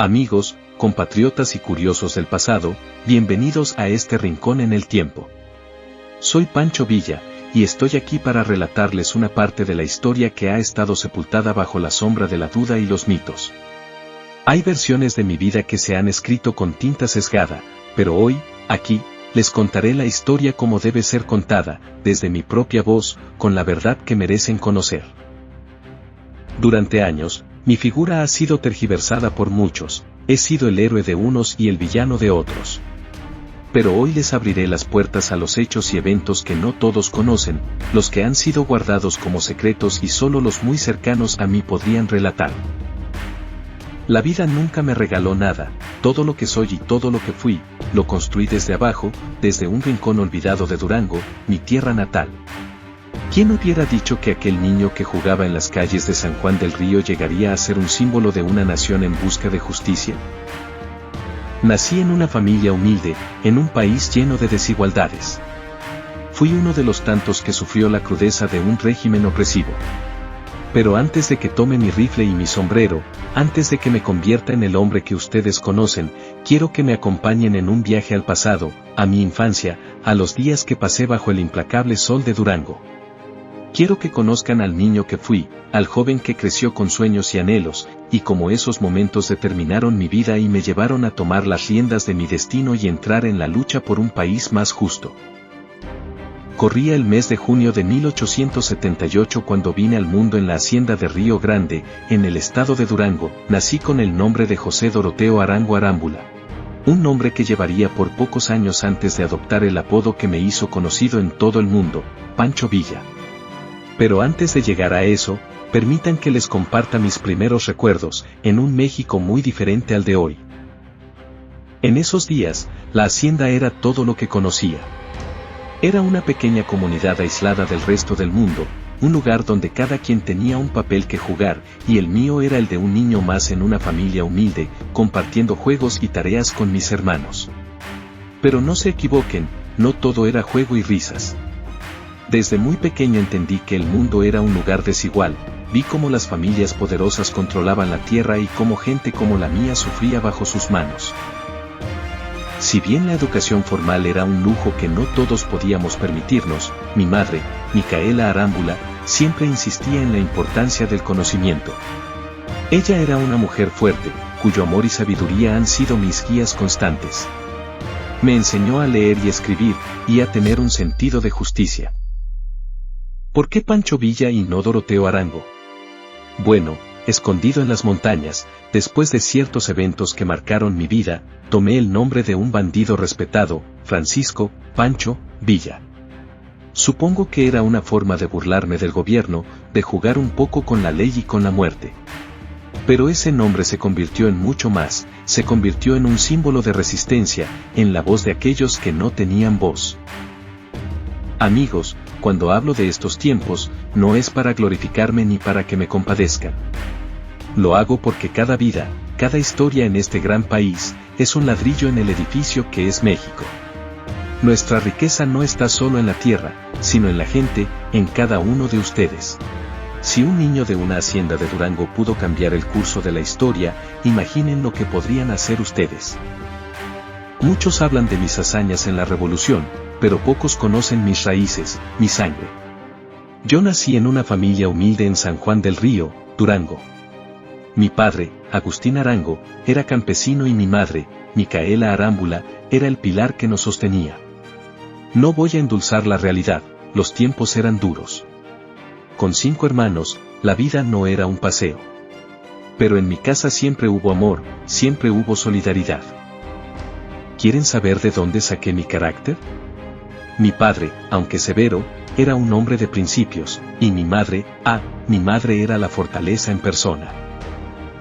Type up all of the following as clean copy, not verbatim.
Amigos, compatriotas y curiosos del pasado, bienvenidos a este rincón en el tiempo. Soy Pancho Villa, y estoy aquí para relatarles una parte de la historia que ha estado sepultada bajo la sombra de la duda y los mitos. Hay versiones de mi vida que se han escrito con tinta sesgada, pero hoy, aquí, les contaré la historia como debe ser contada, desde mi propia voz, con la verdad que merecen conocer. Durante años, mi figura ha sido tergiversada por muchos, he sido el héroe de unos y el villano de otros. Pero hoy les abriré las puertas a los hechos y eventos que no todos conocen, los que han sido guardados como secretos y solo los muy cercanos a mí podrían relatar. La vida nunca me regaló nada, todo lo que soy y todo lo que fui, lo construí desde abajo, desde un rincón olvidado de Durango, mi tierra natal. ¿Quién hubiera dicho que aquel niño que jugaba en las calles de San Juan del Río llegaría a ser un símbolo de una nación en busca de justicia? Nací en una familia humilde, en un país lleno de desigualdades. Fui uno de los tantos que sufrió la crudeza de un régimen opresivo. Pero antes de que tome mi rifle y mi sombrero, antes de que me convierta en el hombre que ustedes conocen, quiero que me acompañen en un viaje al pasado, a mi infancia, a los días que pasé bajo el implacable sol de Durango. Quiero que conozcan al niño que fui, al joven que creció con sueños y anhelos, y cómo esos momentos determinaron mi vida y me llevaron a tomar las riendas de mi destino y entrar en la lucha por un país más justo. Corría el mes de junio de 1878 cuando vine al mundo en la hacienda de Río Grande, en el estado de Durango. Nací con el nombre de José Doroteo Arango Arámbula. Un nombre que llevaría por pocos años antes de adoptar el apodo que me hizo conocido en todo el mundo, Pancho Villa. Pero antes de llegar a eso, permitan que les comparta mis primeros recuerdos, en un México muy diferente al de hoy. En esos días, la hacienda era todo lo que conocía. Era una pequeña comunidad aislada del resto del mundo, un lugar donde cada quien tenía un papel que jugar, y el mío era el de un niño más en una familia humilde, compartiendo juegos y tareas con mis hermanos. Pero no se equivoquen, no todo era juego y risas. Desde muy pequeño entendí que el mundo era un lugar desigual, vi cómo las familias poderosas controlaban la tierra y cómo gente como la mía sufría bajo sus manos. Si bien la educación formal era un lujo que no todos podíamos permitirnos, mi madre, Micaela Arámbula, siempre insistía en la importancia del conocimiento. Ella era una mujer fuerte, cuyo amor y sabiduría han sido mis guías constantes. Me enseñó a leer y escribir, y a tener un sentido de justicia. ¿Por qué Pancho Villa y no Doroteo Arango? Bueno, escondido en las montañas, después de ciertos eventos que marcaron mi vida, tomé el nombre de un bandido respetado, Francisco Pancho Villa. Supongo que era una forma de burlarme del gobierno, de jugar un poco con la ley y con la muerte. Pero ese nombre se convirtió en mucho más, se convirtió en un símbolo de resistencia, en la voz de aquellos que no tenían voz. Amigos, cuando hablo de estos tiempos, no es para glorificarme ni para que me compadezcan. Lo hago porque cada vida, cada historia en este gran país, es un ladrillo en el edificio que es México. Nuestra riqueza no está solo en la tierra, sino en la gente, en cada uno de ustedes. Si un niño de una hacienda de Durango pudo cambiar el curso de la historia, imaginen lo que podrían hacer ustedes. Muchos hablan de mis hazañas en la revolución, pero pocos conocen mis raíces, mi sangre. Yo nací en una familia humilde en San Juan del Río, Durango. Mi padre, Agustín Arango, era campesino y mi madre, Micaela Arámbula, era el pilar que nos sostenía. No voy a endulzar la realidad, los tiempos eran duros. Con 5 hermanos, la vida no era un paseo. Pero en mi casa siempre hubo amor, siempre hubo solidaridad. ¿Quieren saber de dónde saqué mi carácter? Mi padre, aunque severo, era un hombre de principios, y mi madre era la fortaleza en persona.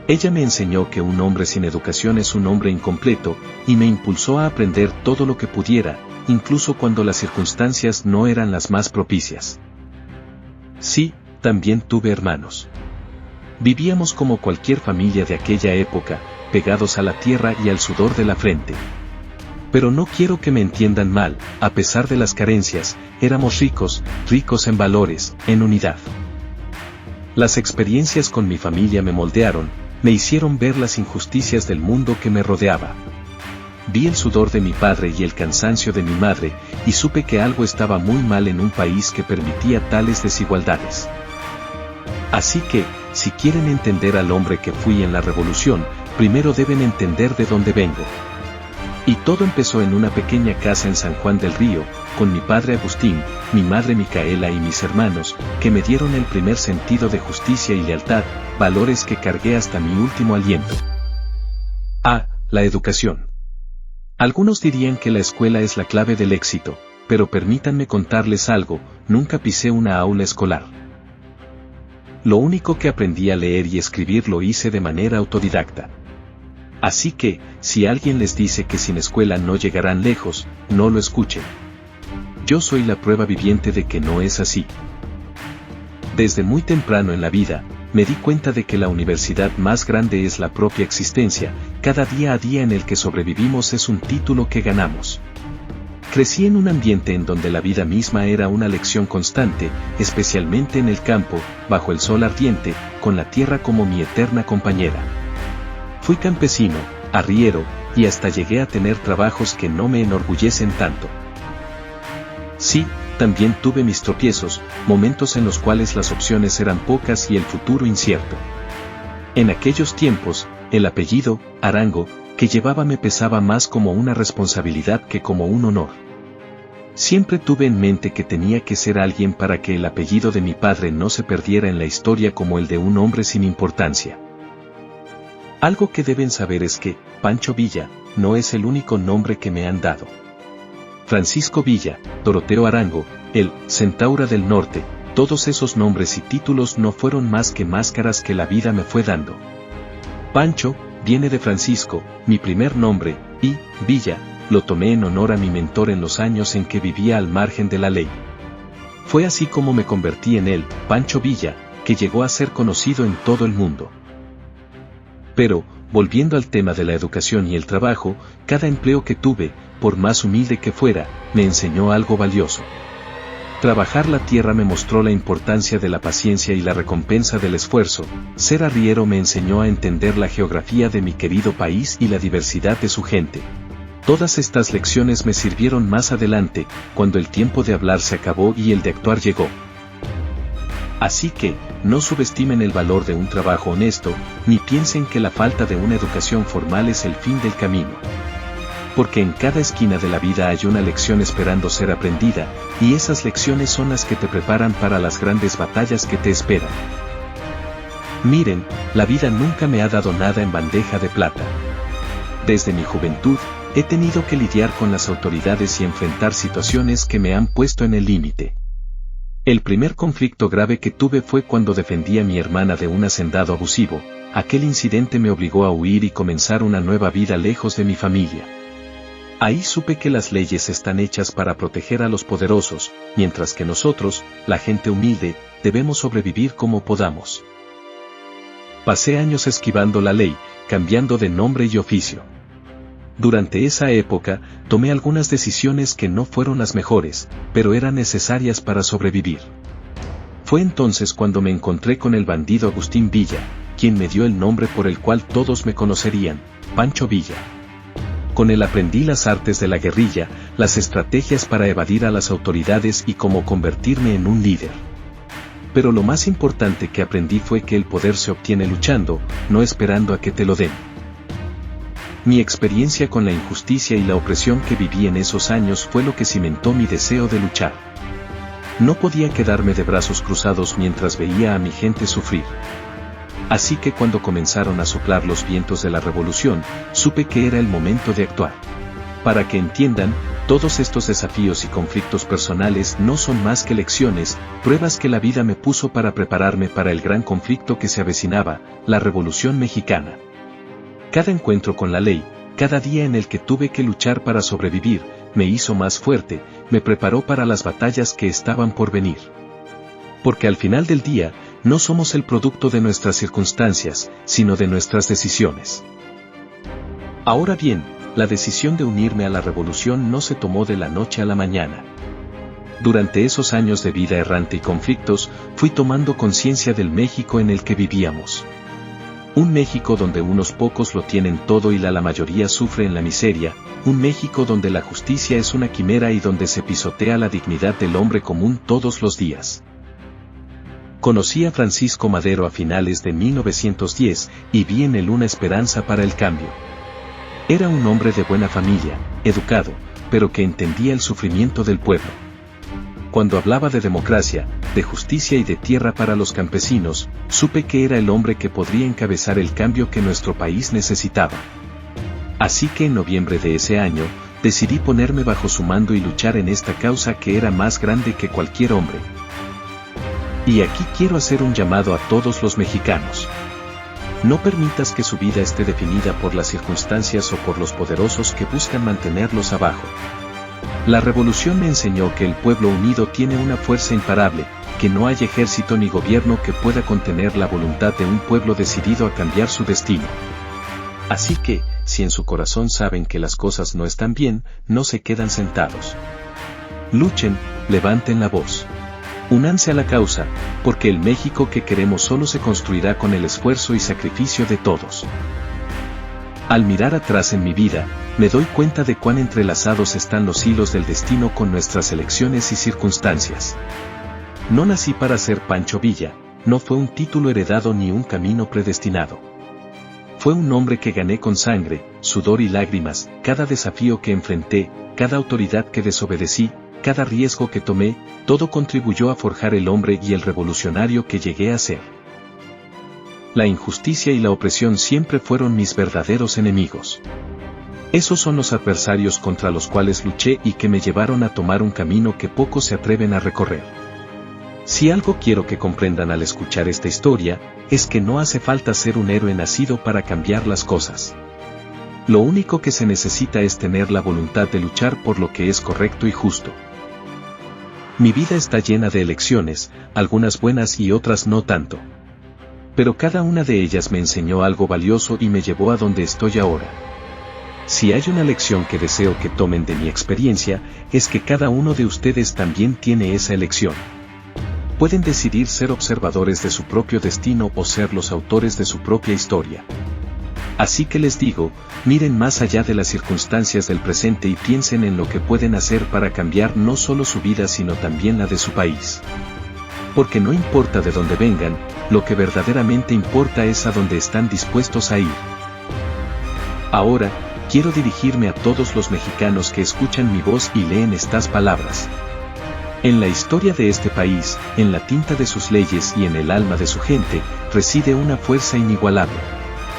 Ella me enseñó que un hombre sin educación es un hombre incompleto, y me impulsó a aprender todo lo que pudiera, incluso cuando las circunstancias no eran las más propicias. Sí, también tuve hermanos. Vivíamos como cualquier familia de aquella época, pegados a la tierra y al sudor de la frente. Pero no quiero que me entiendan mal, a pesar de las carencias, éramos ricos, ricos en valores, en unidad. Las experiencias con mi familia me moldearon, me hicieron ver las injusticias del mundo que me rodeaba. Vi el sudor de mi padre y el cansancio de mi madre, y supe que algo estaba muy mal en un país que permitía tales desigualdades. Así que, si quieren entender al hombre que fui en la revolución, primero deben entender de dónde vengo. Y todo empezó en una pequeña casa en San Juan del Río, con mi padre Agustín, mi madre Micaela y mis hermanos, que me dieron el primer sentido de justicia y lealtad, valores que cargué hasta mi último aliento. La educación. Algunos dirían que la escuela es la clave del éxito, pero permítanme contarles algo, nunca pisé una aula escolar. Lo único que aprendí a leer y escribir lo hice de manera autodidacta. Así que, si alguien les dice que sin escuela no llegarán lejos, no lo escuchen. Yo soy la prueba viviente de que no es así. Desde muy temprano en la vida, me di cuenta de que la universidad más grande es la propia existencia, cada día a día en el que sobrevivimos es un título que ganamos. Crecí en un ambiente en donde la vida misma era una lección constante, especialmente en el campo, bajo el sol ardiente, con la tierra como mi eterna compañera. Fui campesino, arriero, y hasta llegué a tener trabajos que no me enorgullecen tanto. Sí, también tuve mis tropiezos, momentos en los cuales las opciones eran pocas y el futuro incierto. En aquellos tiempos, el apellido, Arango, que llevaba me pesaba más como una responsabilidad que como un honor. Siempre tuve en mente que tenía que ser alguien para que el apellido de mi padre no se perdiera en la historia como el de un hombre sin importancia. Algo que deben saber es que, Pancho Villa, no es el único nombre que me han dado. Francisco Villa, Doroteo Arango, el Centaura del Norte, todos esos nombres y títulos no fueron más que máscaras que la vida me fue dando. Pancho, viene de Francisco, mi primer nombre, y Villa, lo tomé en honor a mi mentor en los años en que vivía al margen de la ley. Fue así como me convertí en él, Pancho Villa, que llegó a ser conocido en todo el mundo. Pero, volviendo al tema de la educación y el trabajo, cada empleo que tuve, por más humilde que fuera, me enseñó algo valioso. Trabajar la tierra me mostró la importancia de la paciencia y la recompensa del esfuerzo, ser arriero me enseñó a entender la geografía de mi querido país y la diversidad de su gente. Todas estas lecciones me sirvieron más adelante, cuando el tiempo de hablar se acabó y el de actuar llegó. Así que, no subestimen el valor de un trabajo honesto, ni piensen que la falta de una educación formal es el fin del camino. Porque en cada esquina de la vida hay una lección esperando ser aprendida, y esas lecciones son las que te preparan para las grandes batallas que te esperan. Miren, la vida nunca me ha dado nada en bandeja de plata. Desde mi juventud, he tenido que lidiar con las autoridades y enfrentar situaciones que me han puesto en el límite. El primer conflicto grave que tuve fue cuando defendí a mi hermana de un hacendado abusivo. Aquel incidente me obligó a huir y comenzar una nueva vida lejos de mi familia. Ahí supe que las leyes están hechas para proteger a los poderosos, mientras que nosotros, la gente humilde, debemos sobrevivir como podamos. Pasé años esquivando la ley, cambiando de nombre y oficio. Durante esa época, tomé algunas decisiones que no fueron las mejores, pero eran necesarias para sobrevivir. Fue entonces cuando me encontré con el bandido Agustín Villa, quien me dio el nombre por el cual todos me conocerían, Pancho Villa. Con él aprendí las artes de la guerrilla, las estrategias para evadir a las autoridades y cómo convertirme en un líder. Pero lo más importante que aprendí fue que el poder se obtiene luchando, no esperando a que te lo den. Mi experiencia con la injusticia y la opresión que viví en esos años fue lo que cimentó mi deseo de luchar. No podía quedarme de brazos cruzados mientras veía a mi gente sufrir. Así que cuando comenzaron a soplar los vientos de la revolución, supe que era el momento de actuar. Para que entiendan, todos estos desafíos y conflictos personales no son más que lecciones, pruebas que la vida me puso para prepararme para el gran conflicto que se avecinaba, la Revolución Mexicana. Cada encuentro con la ley, cada día en el que tuve que luchar para sobrevivir, me hizo más fuerte, me preparó para las batallas que estaban por venir. Porque al final del día, no somos el producto de nuestras circunstancias, sino de nuestras decisiones. Ahora bien, la decisión de unirme a la revolución no se tomó de la noche a la mañana. Durante esos años de vida errante y conflictos, fui tomando conciencia del México en el que vivíamos. Un México donde unos pocos lo tienen todo y la mayoría sufre en la miseria, un México donde la justicia es una quimera y donde se pisotea la dignidad del hombre común todos los días. Conocí a Francisco Madero a finales de 1910 y vi en él una esperanza para el cambio. Era un hombre de buena familia, educado, pero que entendía el sufrimiento del pueblo. Cuando hablaba de democracia, de justicia y de tierra para los campesinos, supe que era el hombre que podría encabezar el cambio que nuestro país necesitaba. Así que en noviembre de ese año, decidí ponerme bajo su mando y luchar en esta causa que era más grande que cualquier hombre. Y aquí quiero hacer un llamado a todos los mexicanos. No permitas que su vida esté definida por las circunstancias o por los poderosos que buscan mantenerlos abajo. La revolución me enseñó que el pueblo unido tiene una fuerza imparable, que no hay ejército ni gobierno que pueda contener la voluntad de un pueblo decidido a cambiar su destino. Así que, si en su corazón saben que las cosas no están bien, no se quedan sentados. Luchen, levanten la voz. Únanse a la causa, porque el México que queremos solo se construirá con el esfuerzo y sacrificio de todos. Al mirar atrás en mi vida, me doy cuenta de cuán entrelazados están los hilos del destino con nuestras elecciones y circunstancias. No nací para ser Pancho Villa, no fue un título heredado ni un camino predestinado. Fue un hombre que gané con sangre, sudor y lágrimas, cada desafío que enfrenté, cada autoridad que desobedecí, cada riesgo que tomé, todo contribuyó a forjar el hombre y el revolucionario que llegué a ser. La injusticia y la opresión siempre fueron mis verdaderos enemigos. Esos son los adversarios contra los cuales luché y que me llevaron a tomar un camino que pocos se atreven a recorrer. Si algo quiero que comprendan al escuchar esta historia, es que no hace falta ser un héroe nacido para cambiar las cosas. Lo único que se necesita es tener la voluntad de luchar por lo que es correcto y justo. Mi vida está llena de elecciones, algunas buenas y otras no tanto. Pero cada una de ellas me enseñó algo valioso y me llevó a donde estoy ahora. Si hay una lección que deseo que tomen de mi experiencia, es que cada uno de ustedes también tiene esa elección. Pueden decidir ser observadores de su propio destino o ser los autores de su propia historia. Así que les digo, miren más allá de las circunstancias del presente y piensen en lo que pueden hacer para cambiar no solo su vida sino también la de su país. Porque no importa de dónde vengan, lo que verdaderamente importa es a dónde están dispuestos a ir. Ahora, quiero dirigirme a todos los mexicanos que escuchan mi voz y leen estas palabras. En la historia de este país, en la tinta de sus leyes y en el alma de su gente, reside una fuerza inigualable.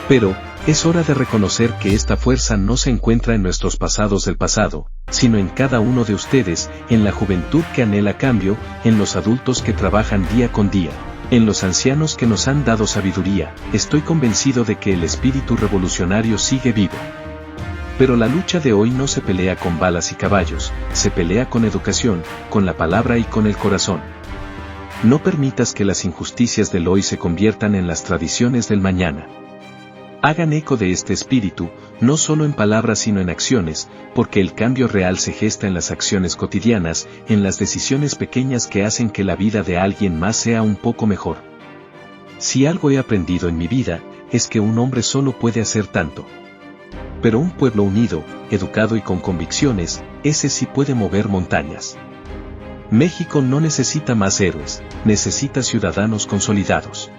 Pero, es hora de reconocer que esta fuerza no se encuentra en nuestros pasados del pasado, sino en cada uno de ustedes, en la juventud que anhela cambio, en los adultos que trabajan día con día, en los ancianos que nos han dado sabiduría. Estoy convencido de que el espíritu revolucionario sigue vivo. Pero la lucha de hoy no se pelea con balas y caballos, se pelea con educación, con la palabra y con el corazón. No permitas que las injusticias del hoy se conviertan en las tradiciones del mañana. Hagan eco de este espíritu, no solo en palabras sino en acciones, porque el cambio real se gesta en las acciones cotidianas, en las decisiones pequeñas que hacen que la vida de alguien más sea un poco mejor. Si algo he aprendido en mi vida, es que un hombre solo puede hacer tanto. Pero un pueblo unido, educado y con convicciones, ese sí puede mover montañas. México no necesita más héroes, necesita ciudadanos consolidados.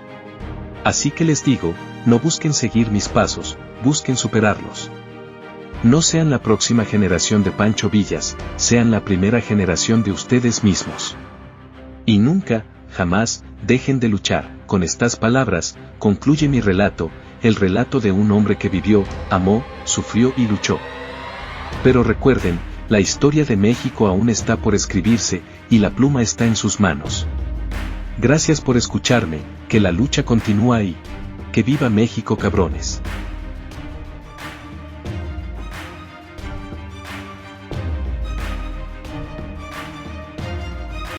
Así que les digo, no busquen seguir mis pasos, busquen superarlos. No sean la próxima generación de Pancho Villas, sean la primera generación de ustedes mismos. Y nunca, jamás, dejen de luchar. Con estas palabras, concluye mi relato, el relato de un hombre que vivió, amó, sufrió y luchó. Pero recuerden, la historia de México aún está por escribirse, y la pluma está en sus manos. Gracias por escucharme, que la lucha continúa y ¡que viva México, cabrones!